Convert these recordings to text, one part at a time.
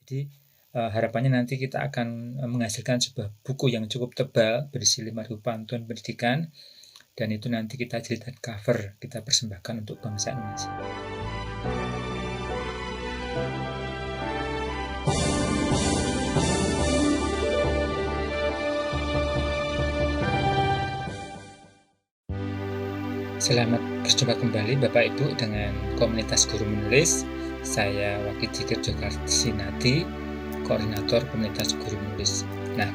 Jadi harapannya nanti kita akan menghasilkan sebuah buku yang cukup tebal berisi 5.000 pantun pendidikan, dan itu nanti kita jadikan cover, kita persembahkan untuk bangsa Indonesia. Selamat berjumpa kembali Bapak Ibu dengan komunitas guru menulis. Saya Wakil Jikir Jokarsinati, koordinator komunitas guru menulis. Nah,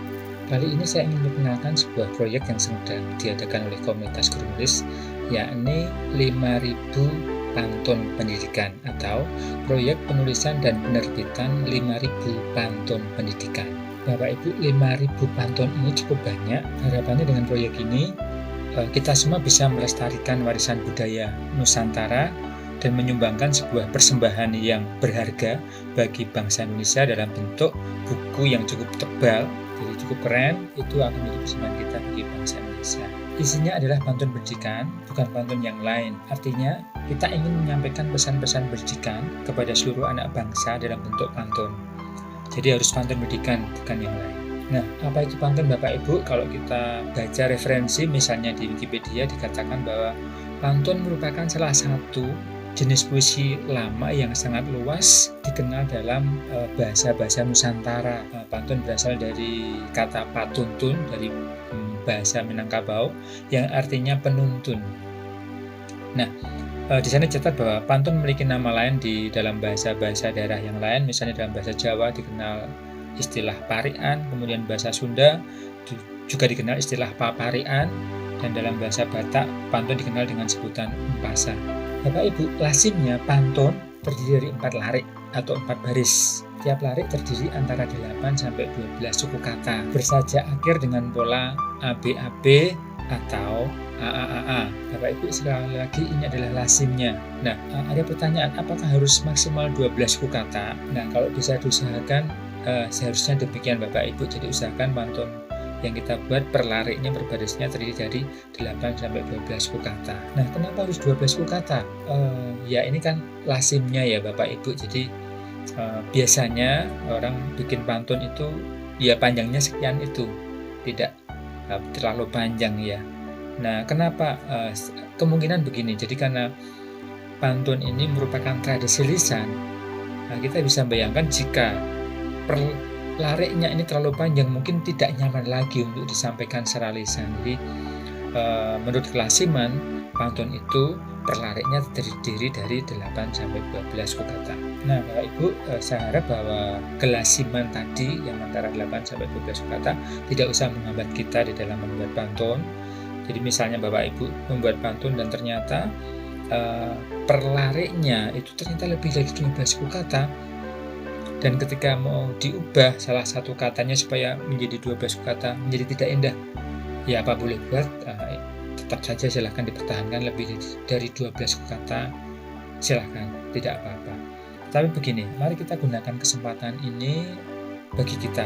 kali ini saya ingin memperkenalkan sebuah proyek yang sedang diadakan oleh komunitas guru menulis, yakni 5.000 pantun pendidikan atau proyek penulisan dan penerbitan 5.000 pantun pendidikan. Bapak Ibu, 5.000 pantun ini cukup banyak. Harapannya dengan proyek ini kita semua bisa melestarikan warisan budaya Nusantara dan menyumbangkan sebuah persembahan yang berharga bagi bangsa Indonesia dalam bentuk buku yang cukup tebal, jadi cukup keren. Itu akan menjadi persembahan kita bagi bangsa Indonesia. Isinya adalah pantun pendidikan, bukan pantun yang lain. Artinya, kita ingin menyampaikan pesan-pesan pendidikan kepada seluruh anak bangsa dalam bentuk pantun. Jadi harus pantun pendidikan, bukan yang lain. Nah, apa itu pantun Bapak Ibu? Kalau kita baca referensi misalnya di Wikipedia dikatakan bahwa pantun merupakan salah satu jenis puisi lama yang sangat luas dikenal dalam bahasa-bahasa Nusantara. Pantun berasal dari kata patuntun, dari bahasa Minangkabau yang artinya penuntun. Nah, di sana dicatat bahwa pantun memiliki nama lain di dalam bahasa-bahasa daerah yang lain. Misalnya dalam bahasa Jawa dikenal istilah parian, kemudian bahasa Sunda juga dikenal istilah paparian, dan dalam bahasa Batak pantun dikenal dengan sebutan empasa. Bapak Ibu, lazimnya pantun terdiri dari 4 larik atau 4 baris. Tiap larik terdiri antara 8 sampai 12 suku kata bersaja akhir dengan pola ABAB atau AAAA. Bapak Ibu, sekali lagi ini adalah lazimnya. Nah, ada pertanyaan, apakah harus maksimal 12 suku kata? Nah, kalau bisa diusahakan seharusnya demikian Bapak Ibu. Jadi usahakan pantun yang kita buat per lariknya, per barisnya terdiri dari 8 sampai 12 suku kata. Nah, kenapa harus 12 suku kata? Ya ini kan lazimnya ya Bapak Ibu. Jadi biasanya orang bikin pantun itu ya panjangnya sekian itu, tidak terlalu panjang ya. Nah, kenapa? Kemungkinan begini. Jadi karena pantun ini merupakan tradisi lisan, nah kita bisa bayangkan jika per lariknya ini terlalu panjang, mungkin tidak nyaman lagi untuk disampaikan secara lisan. Jadi menurut kelasiman, pantun itu per lariknya terdiri dari 8 sampai 12 suku kata. Nah, Bapak Ibu, saya harap bahwa kelasiman tadi yang antara 8 sampai 12 suku kata tidak usah menghambat kita di dalam membuat pantun. Jadi misalnya Bapak Ibu membuat pantun dan ternyata per lariknya itu ternyata lebih dari 12 suku kata, dan ketika mau diubah salah satu katanya supaya menjadi 12 kata menjadi tidak indah, ya apa boleh buat, tetap saja silahkan dipertahankan lebih dari 12 kata, silahkan, tidak apa-apa. Tapi begini, mari kita gunakan kesempatan ini bagi kita,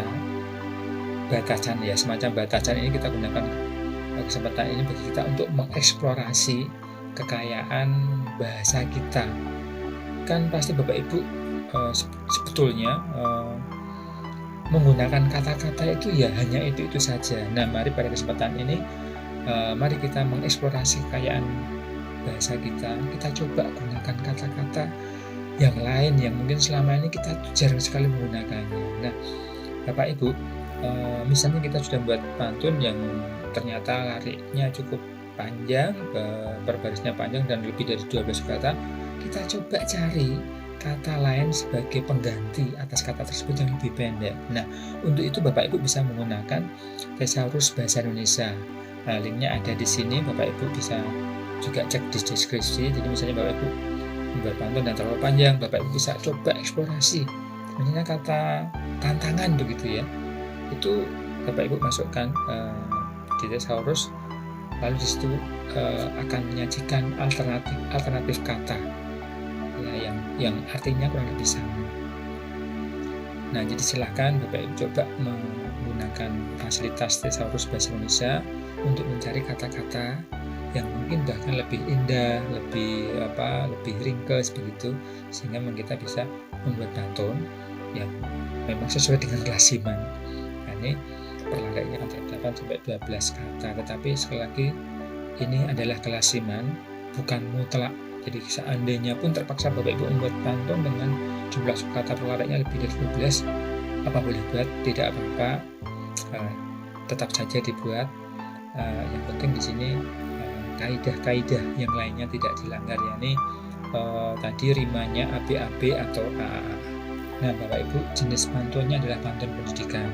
batasan ya, semacam batasan ini kita gunakan kesempatan ini bagi kita untuk mengeksplorasi kekayaan bahasa kita. Kan pasti Bapak Ibu sebetulnya menggunakan kata-kata itu ya hanya itu saja. Nah, mari pada kesempatan ini mari kita mengeksplorasi kekayaan bahasa kita. Kita coba gunakan kata-kata yang lain yang mungkin selama ini kita jarang sekali menggunakannya. Nah, Bapak Ibu, misalnya kita sudah buat pantun yang ternyata lariknya cukup panjang, per barisnya panjang dan lebih dari 12 kata, kita coba cari kata lain sebagai pengganti atas kata tersebut yang lebih pendek. Nah, untuk itu Bapak Ibu bisa menggunakan Thesaurus Bahasa Indonesia. Nah, linknya ada di sini, Bapak Ibu bisa juga cek di deskripsi. Jadi misalnya Bapak Ibu membuat pantun yang terlalu panjang, Bapak Ibu bisa coba eksplorasi. Misalnya kata tantangan begitu ya, itu Bapak Ibu masukkan di Thesaurus, lalu di situ akan menyajikan alternatif kata ya, yang artinya kurang lebih sama. Nah, jadi silahkan Bapak Ibu coba menggunakan fasilitas Thesaurus Bahasa Indonesia untuk mencari kata-kata yang mungkin bahkan lebih indah, lebih ringkes begitu, sehingga kita bisa membuat pantun yang memang sesuai dengan kelasiman. Nah, ini per lareknya antara 8 sampai 12 kata, tetapi sekali lagi ini adalah kelasiman, bukan mutlak. Jadi seandainya pun terpaksa Bapak Ibu membuat pantun dengan jumlah kata per lareknya lebih dari 12, apa boleh buat, tidak apa-apa, tetap saja dibuat. Yang penting di sini kaidah-kaidah yang lainnya tidak dilanggar, yakni tadi rimanya ABAB atau AAA. Nah, Bapak Ibu, jenis pantunnya adalah pantun pendidikan.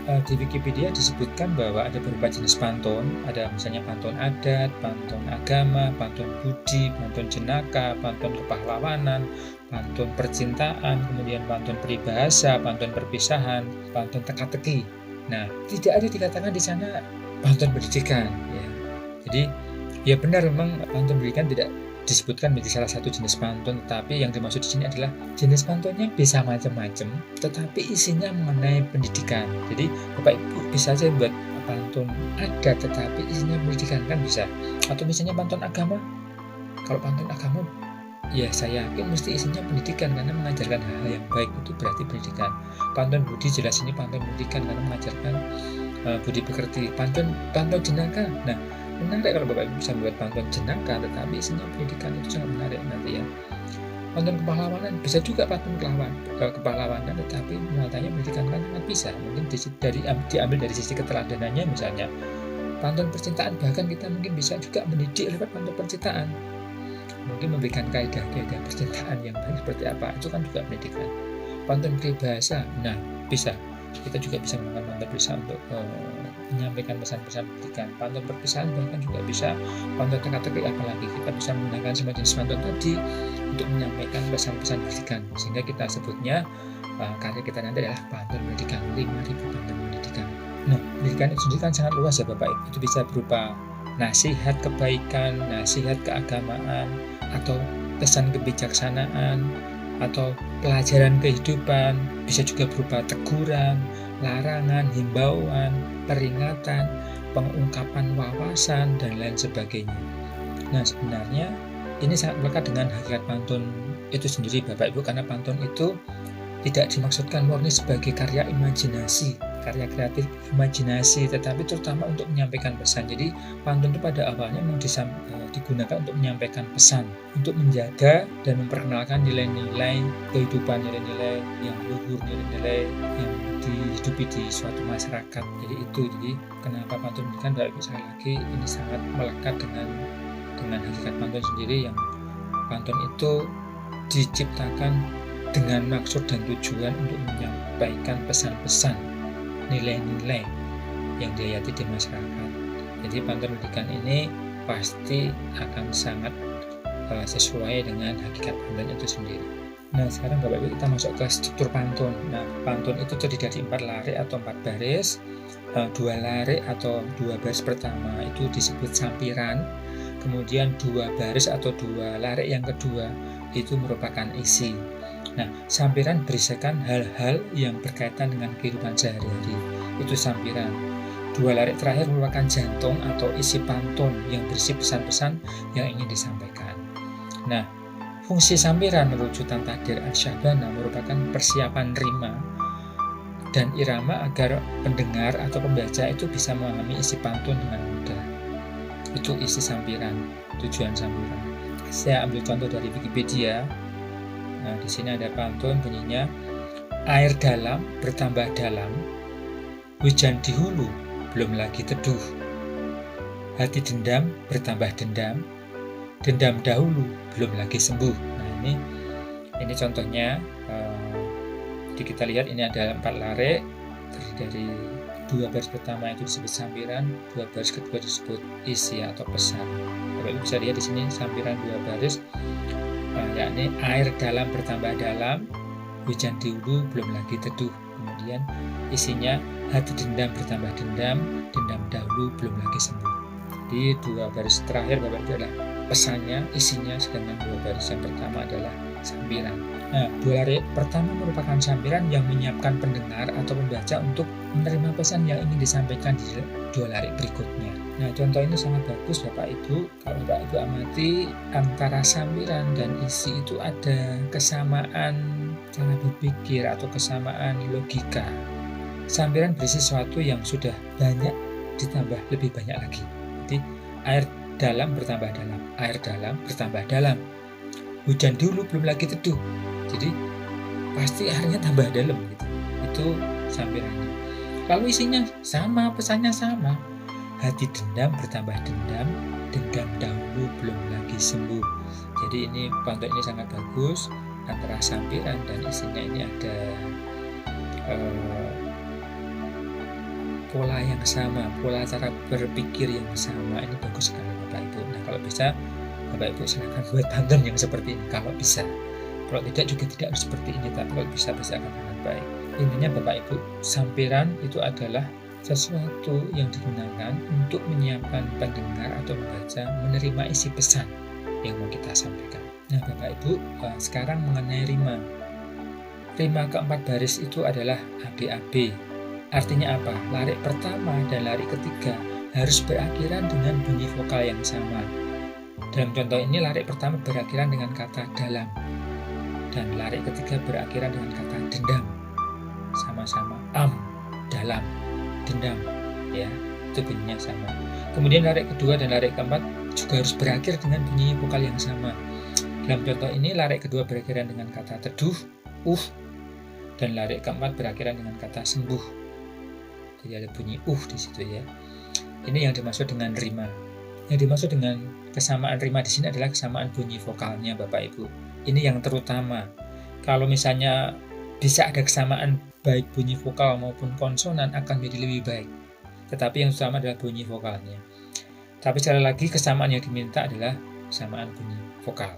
Nah, di Wikipedia disebutkan bahwa ada beberapa jenis pantun, ada misalnya pantun adat, pantun agama, pantun budi, pantun jenaka, pantun kepahlawanan, pantun percintaan, kemudian pantun peribahasa, pantun perpisahan, pantun teka-teki. Nah, tidak ada dikatakan di sana pantun pendidikan, ya. Jadi, ya benar, memang pantun pendidikan tidak disebutkan menjadi salah satu jenis pantun, tetapi yang dimaksud di sini adalah jenis pantunnya bisa macam-macam, tetapi isinya mengenai pendidikan. Jadi Bapak Ibu bisa saja buat pantun adat tetapi isinya pendidikan, kan bisa. Atau misalnya pantun agama. Kalau pantun agama, ya saya yakin mesti isinya pendidikan karena mengajarkan hal yang baik, itu berarti pendidikan. Pantun budi jelas ini pantun pendidikan karena mengajarkan budi pekerti. Pantun jenaka. Nah, menarik kalau Bapak Ibu bisa membuat pantun jenaka tetapi isinya pendidikan, itu sangat menarik nanti ya. Pantun kepahlawanan bisa juga pantun kepahlawanan tetapi muatannya pendidikan, kan sangat bisa. Mungkin diambil dari sisi keteladanannya misalnya. Pantun percintaan bahkan kita mungkin bisa juga mendidik lewat pantun percintaan. Mungkin memberikan kaidah-kaidah percintaan yang baik seperti apa, itu kan juga pendidikan. Pantun peribahasa, nah bisa. Kita juga bisa menggunakan pantun peribahasa untuk menyampaikan pesan-pesan pendidikan. Pantun perpisahan bahkan juga bisa. Pantun teka-teki, apalagi kita bisa menggunakan semua jenis pantun tadi untuk menyampaikan pesan-pesan pendidikan, sehingga kita sebutnya karya kita nanti adalah pantun pendidikan, 5.000 pantun pendidikan. Nah, pendidikan itu sendiri kan sangat luas ya Bapak Ibu. Itu bisa berupa nasihat kebaikan, nasihat keagamaan, atau pesan kebijaksanaan, atau pelajaran kehidupan, bisa juga berupa teguran, larangan, himbauan, peringatan, pengungkapan wawasan, dan lain sebagainya. Nah, sebenarnya ini sangat melekat dengan hakikat pantun itu sendiri Bapak Ibu, karena pantun itu tidak dimaksudkan murni sebagai karya imajinasi, karya kreatif imajinasi, tetapi terutama untuk menyampaikan pesan. Jadi pantun itu pada awalnya memang digunakan untuk menyampaikan pesan, untuk menjaga dan memperkenalkan nilai-nilai kehidupan, nilai-nilai yang luhur, nilai-nilai yang dihidupi di suatu masyarakat. Jadi kenapa pantun ini kan Bapak Ibu, sekali lagi ini sangat melekat dengan hakikat pantun sendiri, yang pantun itu diciptakan dengan maksud dan tujuan untuk menyampaikan pesan-pesan, nilai-nilai yang dihayati di masyarakat. Jadi pantun pendidikan ini pasti akan sangat sesuai dengan hakikat pantun itu sendiri. Nah, sekarang Bapak Ibu kita masuk ke struktur pantun. Nah, pantun itu terdiri dari 4 larik atau 4 baris. 2 larik atau 2 baris pertama itu disebut sampiran. Kemudian 2 baris atau 2 larik yang kedua itu merupakan isi. Nah, sampiran berisikan hal-hal yang berkaitan dengan kehidupan sehari-hari, itu sampiran. 2 larik terakhir merupakan jantung atau isi pantun yang berisi pesan-pesan yang ingin disampaikan. Nah, fungsi sampiran menurut Sultan Qadir Al-Syahbana merupakan persiapan rima dan irama agar pendengar atau pembaca itu bisa memahami isi pantun dengan mudah. Itu isi sampiran, tujuan sampiran. Saya ambil contoh dari Wikipedia. Nah, di sini ada pantun bunyinya, air dalam bertambah dalam, hujan di hulu belum lagi teduh, hati dendam bertambah dendam, dendam dahulu belum lagi sembuh. Nah, ini contohnya. Jadi kita lihat ini ada 4 larik, terdiri dari 2 baris pertama itu disebut sampiran, 2 baris kedua disebut isi atau pesan. Bapak Ibu bisa lihat di sini sampiran 2 baris, yakni air dalam bertambah dalam, hujan di hulu belum lagi teduh. Kemudian isinya hati dendam bertambah dendam, dendam dahulu belum lagi sembuh. Di 2 baris terakhir Bapak Ibu adalah pesannya, isinya, sedangkan 2 baris yang pertama adalah sampiran. Nah, 2 larik pertama merupakan sampiran yang menyiapkan pendengar atau pembaca untuk menerima pesan yang ingin disampaikan di 2 larik berikutnya. Nah, contoh ini sangat bagus Bapak Ibu. Kalau Bapak Ibu amati, antara sampiran dan isi itu ada kesamaan cara berpikir atau kesamaan logika. Sampiran berisi sesuatu yang sudah banyak ditambah lebih banyak lagi. Jadi air dalam bertambah dalam, air dalam bertambah dalam. Hujan dulu belum lagi teduh. Jadi pasti airnya tambah dalam gitu. Itu sampirannya. Lalu isinya sama, pesannya sama. Hati dendam bertambah dendam, dendam dahulu belum lagi sembuh. Jadi ini pantun ini sangat bagus, antara sampiran dan isinya ini ada pola yang sama, pola cara berpikir yang sama. Ini bagus sekali Bapak Ibu. Nah, kalau bisa Bapak Ibu silakan buat pantun yang seperti ini kalau bisa. Kalau tidak juga tidak harus seperti ini, tapi kalau bisa akan sangat baik. Intinya Bapak Ibu, sampiran itu adalah sesuatu yang digunakan untuk menyiapkan pendengar atau membaca menerima isi pesan yang mau kita sampaikan. Nah Bapak Ibu, sekarang mengenai rima. Rima keempat baris itu adalah ABAB. Artinya apa? Larik pertama dan larik ketiga harus berakhiran dengan bunyi vokal yang sama. Dalam contoh ini larik pertama berakhiran dengan kata dalam dan larik ketiga berakhiran dengan kata dendam. Sama-sama dalam, dendam, ya, itu bunyinya sama. Kemudian larik kedua dan larik keempat juga harus berakhir dengan bunyi vokal yang sama. Dalam contoh ini larik kedua berakhiran dengan kata teduh, dan larik keempat berakhiran dengan kata sembuh. Jadi ada bunyi di situ ya. Ini yang dimaksud dengan rima. Yang dimaksud dengan kesamaan rima di sini adalah kesamaan bunyi vokalnya Bapak Ibu. Ini yang terutama. Kalau misalnya bisa ada kesamaan baik bunyi vokal maupun konsonan akan menjadi lebih baik. Tetapi yang utama adalah bunyi vokalnya. Tapi sekali lagi kesamaan yang diminta adalah kesamaan bunyi vokal.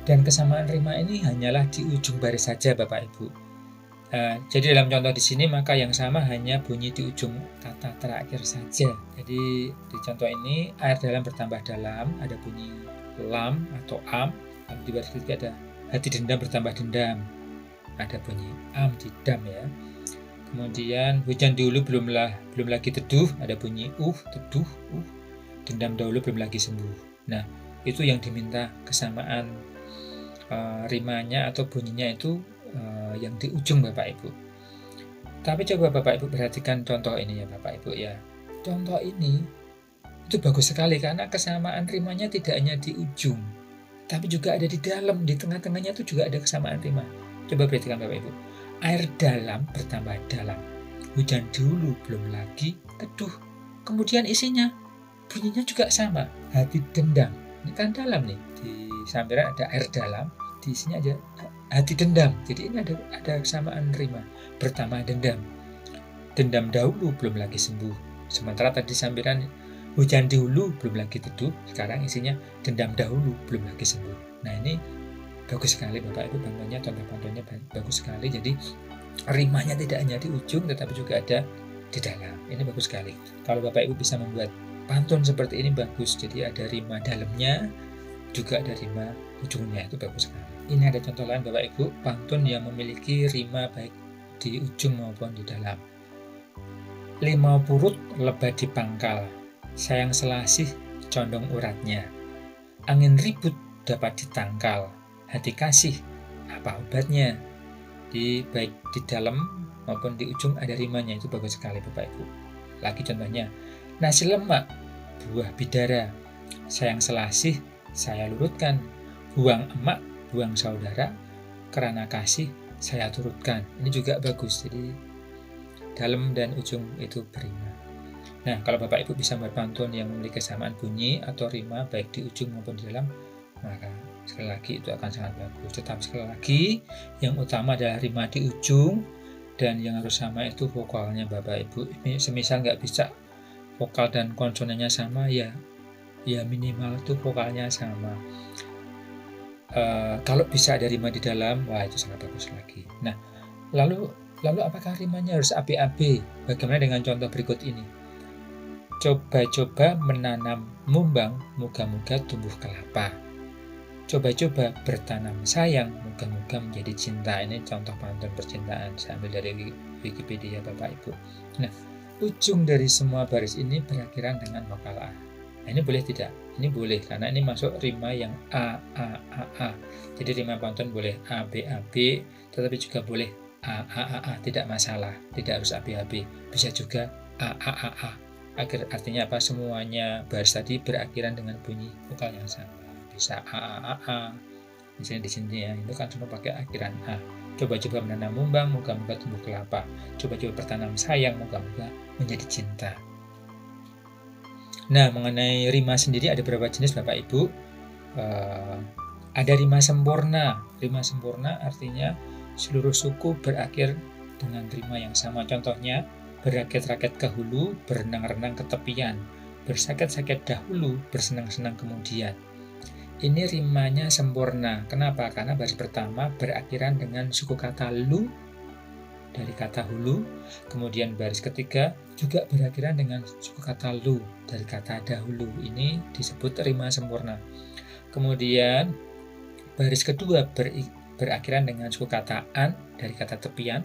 Dan kesamaan rima ini hanyalah di ujung baris saja Bapak Ibu. Jadi dalam contoh di sini maka yang sama hanya bunyi di ujung kata terakhir saja. Jadi di contoh ini air dalam bertambah dalam, ada bunyi lam atau am. Lalu di baris ketiga ada hati dendam bertambah dendam, ada bunyi di dam ya. Kemudian hujan dulu belum lagi teduh, ada bunyi teduh, dendam dahulu belum lagi sembuh. Nah, itu yang diminta kesamaan rimanya atau bunyinya itu yang di ujung Bapak Ibu. Tapi coba Bapak Ibu perhatikan contoh ini ya Bapak Ibu ya. Contoh ini itu bagus sekali karena kesamaan rimanya tidak hanya di ujung, tapi juga ada di dalam, di tengah-tengahnya itu juga ada kesamaan rima. Coba perhatikan Bapak Ibu. Air dalam bertambah dalam. Hujan dulu belum lagi teduh. Kemudian isinya bunyinya juga sama. Hati dendam. Ini kan dalam nih. Di sampiran ada air dalam, di isinya ada hati dendam. Jadi ini ada kesamaan rima. Bertambah dendam. Dendam dahulu belum lagi sembuh. Sementara tadi sampiran hujan dulu belum lagi teduh, sekarang isinya dendam dahulu belum lagi sembuh. Nah ini bagus sekali Bapak Ibu, pantunnya, contoh pantunnya bagus sekali. Jadi rimanya tidak hanya di ujung tetapi juga ada di dalam. Ini bagus sekali. Kalau Bapak Ibu bisa membuat pantun seperti ini bagus. Jadi ada rima dalamnya, juga ada rima ujungnya, itu bagus sekali. Ini ada contoh lain Bapak Ibu, pantun yang memiliki rima baik di ujung maupun di dalam. Limau purut lebat di pangkal, sayang selasih condong uratnya. Angin ribut dapat ditangkal, hati kasih apa obatnya. Baik di dalam maupun di ujung ada rimanya, itu bagus sekali Bapak Ibu. Lagi contohnya, nasi lemak buah bidara, sayang selasih saya lurutkan, buang emak buang saudara, kerana kasih saya turutkan. Ini juga bagus, jadi dalam dan ujung itu berima. Nah, kalau Bapak Ibu bisa berpantun yang memiliki kesamaan bunyi atau rima baik di ujung maupun di dalam, maka sekali lagi itu akan sangat bagus. Tetapi sekali lagi yang utama adalah rima di ujung, dan yang harus sama itu vokalnya Bapak Ibu. Ini semisal nggak bisa vokal dan konsonannya sama, ya minimal itu vokalnya sama. Kalau bisa ada rima di dalam, wah itu sangat bagus lagi. Nah, lalu apakah rimanya harus ABAB? Bagaimana dengan contoh berikut ini? Coba-coba menanam mumbang, moga-moga tumbuh kelapa. Coba-coba bertanam sayang, moga-moga menjadi cinta. Ini contoh pantun percintaan, saya ambil dari Wikipedia Bapak Ibu. Nah, ujung dari semua baris ini berakhiran dengan vokal A. Nah, ini boleh tidak? Ini boleh karena ini masuk rima yang A, A, A, A. Jadi rima pantun boleh A, B, A, B, tetapi juga boleh A, A, A, A, tidak masalah, tidak harus A, B, A, B. Bisa juga A, A, A, A. Artinya apa? Semuanya baris tadi berakhiran dengan bunyi vokal yang sama. Bisa A, A, A, A. Misalnya di sini ya, itu kan cuma pakai akhiran A. Coba-coba menanam mumbang, moga-moga tumbuh kelapa. Coba-coba bertanam sayang, moga-moga menjadi cinta. Nah, mengenai rima sendiri ada beberapa jenis Bapak Ibu. Ada rima sempurna. Rima sempurna artinya seluruh suku berakhir dengan rima yang sama. Contohnya, berakit-rakit ke hulu, berenang-renang ke tepian. Bersakit-sakit dahulu, bersenang-senang kemudian. Ini rimanya sempurna. Kenapa? Karena baris pertama berakhiran dengan suku kata lu dari kata hulu, kemudian baris ketiga juga berakhiran dengan suku kata lu dari kata dahulu. Ini disebut rima sempurna. Kemudian baris kedua berakhiran dengan suku kata an dari kata tepian.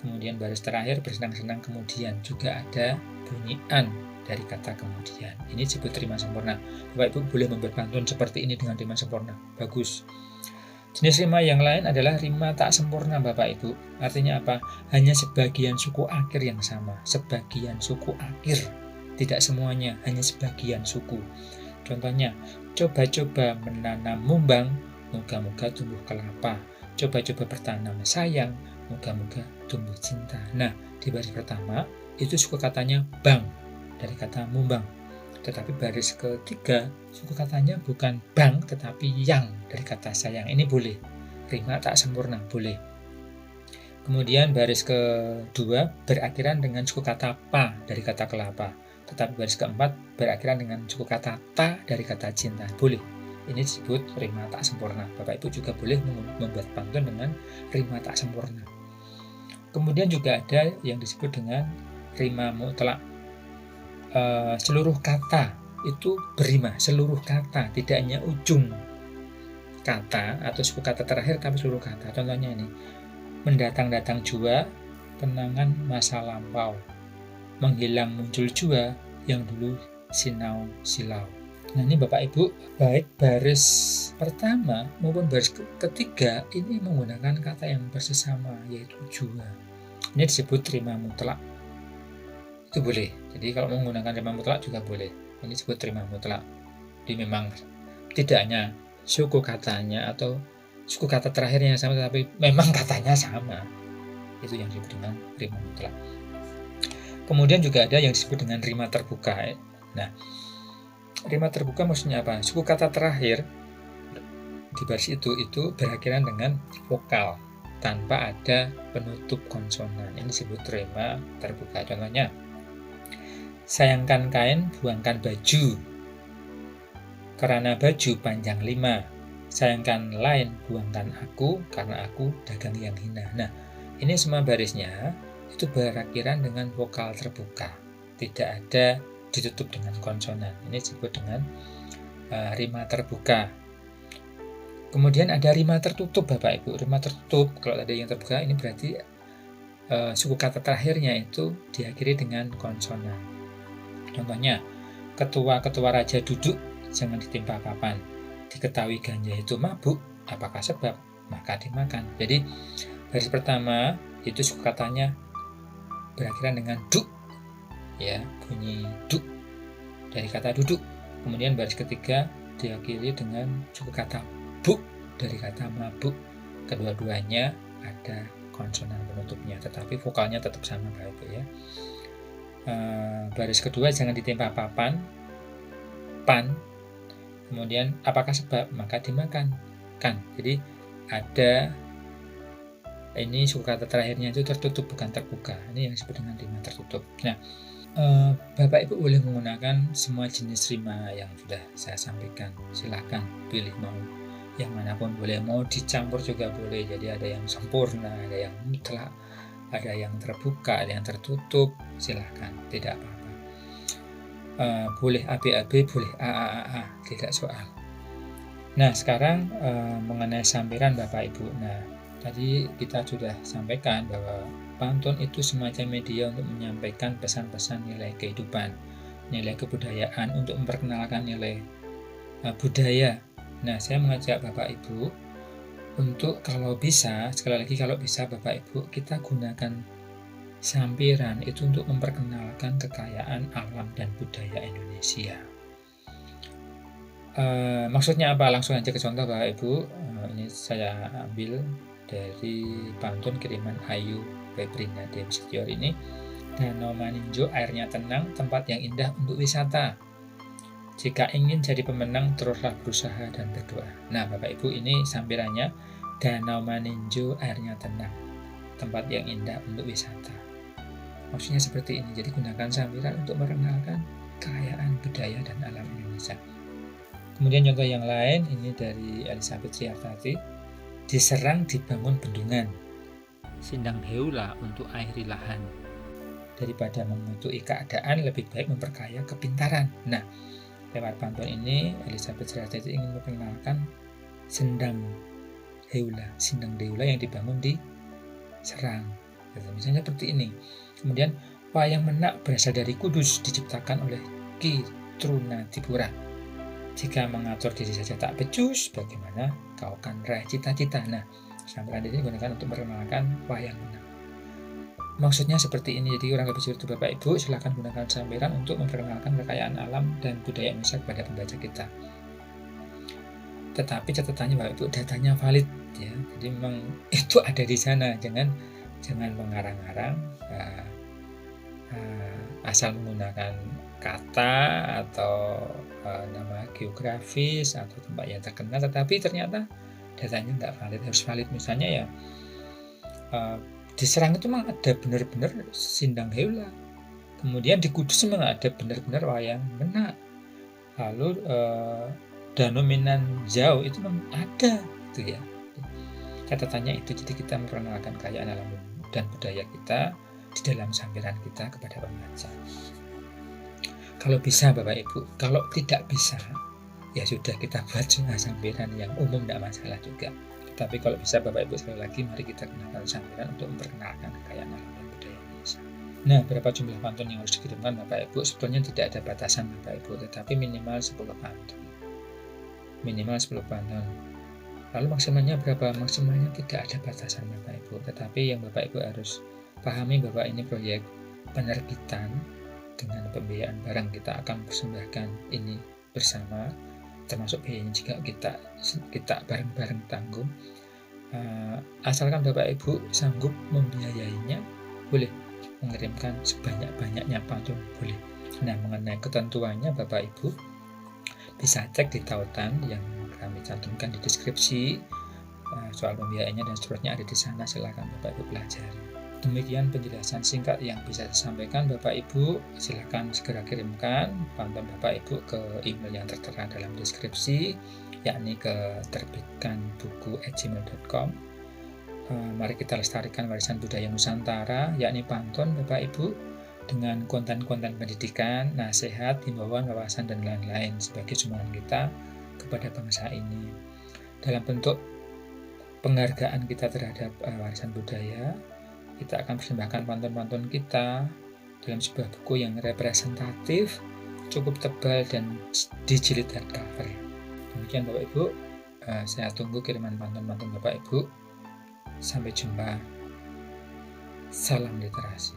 Kemudian baris terakhir bersenang-senang kemudian juga ada bunyi an dari kata kemudian. Ini disebut rima sempurna. Bapak Ibu boleh membuat pantun seperti ini dengan rima sempurna. Bagus. Jenis rima yang lain adalah rima tak sempurna Bapak Ibu. Artinya apa? Hanya sebagian suku akhir yang sama. Sebagian suku akhir. Tidak semuanya, hanya sebagian suku. Contohnya, coba-coba menanam mumbang, moga-moga tumbuh kelapa. Coba-coba bertanam sayang, moga-moga tumbuh cinta. Nah, di baris pertama itu suku katanya bang dari kata mumbang. Tetapi baris ketiga suku katanya bukan bang tetapi yang dari kata sayang. Ini boleh. Rima tak sempurna, boleh. Kemudian baris kedua berakhiran dengan suku kata pa dari kata kelapa. Tetapi baris keempat berakhiran dengan suku kata ta dari kata cinta. Boleh. Ini disebut rima tak sempurna. Bapak Ibu juga boleh membuat pantun dengan rima tak sempurna. Kemudian juga ada yang disebut dengan rima mutlak. Seluruh kata itu berima, seluruh kata, tidak hanya ujung kata atau suku kata terakhir, tapi seluruh kata. Contohnya ini, mendatang-datang jua, kenangan masa lampau, menghilang muncul jua, yang dulu sinau silau. Nah ini Bapak Ibu, baik baris pertama maupun baris ketiga ini menggunakan kata yang persis sama, yaitu jua. Ini disebut rima mutlak. Itu boleh. Jadi kalau menggunakan rima mutlak juga boleh. Ini disebut rima mutlak. Jadi memang tidak hanya suku katanya atau suku kata terakhirnya yang sama, tetapi memang katanya sama. Itu yang disebut dengan rima mutlak. Kemudian juga ada yang disebut dengan rima terbuka. Nah, rima terbuka maksudnya apa? Suku kata terakhir di baris itu berakhiran dengan vokal tanpa ada penutup konsonan. Ini disebut rima terbuka. Contohnya, sayangkan kain, buangkan baju. Karena baju panjang 5. Sayangkan lain, buangkan aku, karena aku dagang yang hina. Nah, ini semua barisnya itu berakhiran dengan vokal terbuka. Tidak ada ditutup dengan konsonan. Ini disebut dengan rima terbuka. Kemudian ada rima tertutup Bapak Ibu. Rima tertutup, kalau tadi yang terbuka, ini berarti suku kata terakhirnya itu diakhiri dengan konsonan. Contohnya, ketua-ketua raja duduk, jangan ditimpa papan. Diketahui ganja itu mabuk, apakah sebab? Maka dimakan. Jadi, baris pertama itu suku katanya berakhiran dengan duk, ya, bunyi duk dari kata duduk. Kemudian baris ketiga diakhiri dengan suku kata buk dari kata mabuk. Kedua-duanya ada konsonan penutupnya, tetapi vokalnya tetap sama Bapak Ibu ya. Baris kedua jangan ditimpa papan, pan. Kemudian apakah sebab? Maka dimakan, kan. Jadi ada ini suku kata terakhirnya itu tertutup bukan terbuka. Ini yang disebut dengan rima tertutup. Nah, Bapak Ibu boleh menggunakan semua jenis rima yang sudah saya sampaikan. Silakan pilih mau yang manapun boleh. Mau dicampur juga boleh. Jadi ada yang sempurna, ada yang mutlak, ada yang terbuka, ada yang tertutup. Silahkan, tidak apa-apa. Boleh AB-AB, boleh AA, tidak soal. Nah, sekarang mengenai sampiran Bapak Ibu. Nah, tadi kita sudah sampaikan bahwa pantun itu semacam media untuk menyampaikan pesan-pesan nilai kehidupan, nilai kebudayaan, untuk memperkenalkan nilai budaya. Nah, saya mengajak Bapak Ibu untuk kalau bisa, sekali lagi kalau bisa Bapak Ibu, kita gunakan sampiran itu untuk memperkenalkan kekayaan alam dan budaya Indonesia. Maksudnya apa? Langsung aja ke contoh Bapak Ibu. Ini saya ambil dari pantun kiriman Ayu Febrina Dewi Setior ini. Danau Maninjo airnya tenang, tempat yang indah untuk wisata. Jika ingin jadi pemenang, teruslah berusaha dan berdoa. Nah, Bapak Ibu, ini sampirannya. Danau Maninjo airnya tenang, tempat yang indah untuk wisata. Maksudnya seperti ini. Jadi gunakan sampiran untuk memperkenalkan kekayaan budaya dan alam Indonesia. Kemudian contoh yang lain, ini dari Elizabeth Sriartati. Diserang dibangun bendungan, sindang heula untuk airi lahan. Daripada mengutuki keadaan, lebih baik memperkaya kepintaran. Nah, lewat pantun ini Elizabeth Sriartati ingin memperkenalkan sindang heula yang dibangun di Serang. Misalnya seperti ini. Kemudian wayang menak berasal dari Kudus, diciptakan oleh Ki Trunadipura. Jika mengatur diri saja tak becus, bagaimana kau kan raih cita-cita? Nah, sampiran ini digunakan untuk memperkenalkan wayang menak. Maksudnya seperti ini. Jadi kurang lebih seperti Bapak Ibu, silakan gunakan sampiran untuk memperkenalkan kekayaan alam dan budaya Indonesia kepada pembaca kita. Tetapi catatannya Bapak Ibu, datanya valid ya. Jadi memang itu ada di sana. Jangan mengarang-arang asal menggunakan kata atau nama geografis atau tempat yang terkenal, tetapi ternyata datanya nggak valid. Harus valid. Misalnya ya di Serang itu memang ada benar-benar sindang heula. Kemudian di Kudus memang ada benar-benar wayang menak. Lalu Danau Minanjau itu memang ada gitu ya. Catatannya itu. Jadi kita memperkenalkan kekayaan alam dan budaya kita di dalam sampiran kita kepada pembaca. Kalau bisa Bapak Ibu, kalau tidak bisa ya sudah, kita buat sampiran yang umum, tidak masalah juga. Tapi kalau bisa Bapak Ibu, sekali lagi mari kita gunakan sampiran untuk memperkenalkan kekayaan alam dan budaya Indonesia. Nah, berapa jumlah pantun yang harus dikirimkan Bapak Ibu? Sebetulnya tidak ada batasan Bapak Ibu, tetapi minimal 10 pantun. Minimal 10 pantun. Lalu maksimalnya berapa? Maksimalnya tidak ada batasan Bapak Ibu, tetapi yang Bapak Ibu harus pahami bahwa ini proyek penerbitan. Dengan pembiayaan barang kita akan persembahkan ini bersama, termasuk biayanya juga kita bareng-bareng tanggung. Asalkan Bapak Ibu sanggup membiayainya, boleh mengirimkan sebanyak-banyaknya pantun, boleh. Nah, mengenai ketentuannya Bapak Ibu bisa cek di tautan yang kami cantumkan di deskripsi. Soal pembiayaannya dan seterusnya ada di sana, silakan Bapak Ibu pelajari. Demikian penjelasan singkat yang bisa saya sampaikan Bapak Ibu. Silakan segera kirimkan pantun Bapak Ibu ke email yang tertera dalam deskripsi, yakni ke terbitkanbuku@gmail.com. Mari kita lestarikan warisan budaya Nusantara, yakni pantun Bapak Ibu, dengan konten-konten pendidikan, nasihat, himbauan, wawasan, dan lain-lain sebagai sumbangan kita kepada bangsa ini. Dalam bentuk penghargaan kita terhadap warisan budaya, kita akan persembahkan pantun-pantun kita dalam sebuah buku yang representatif, cukup tebal, dan dijilid hardcover. Demikian Bapak Ibu, saya tunggu kiriman pantun-pantun Bapak Ibu. Sampai jumpa. Salam literasi.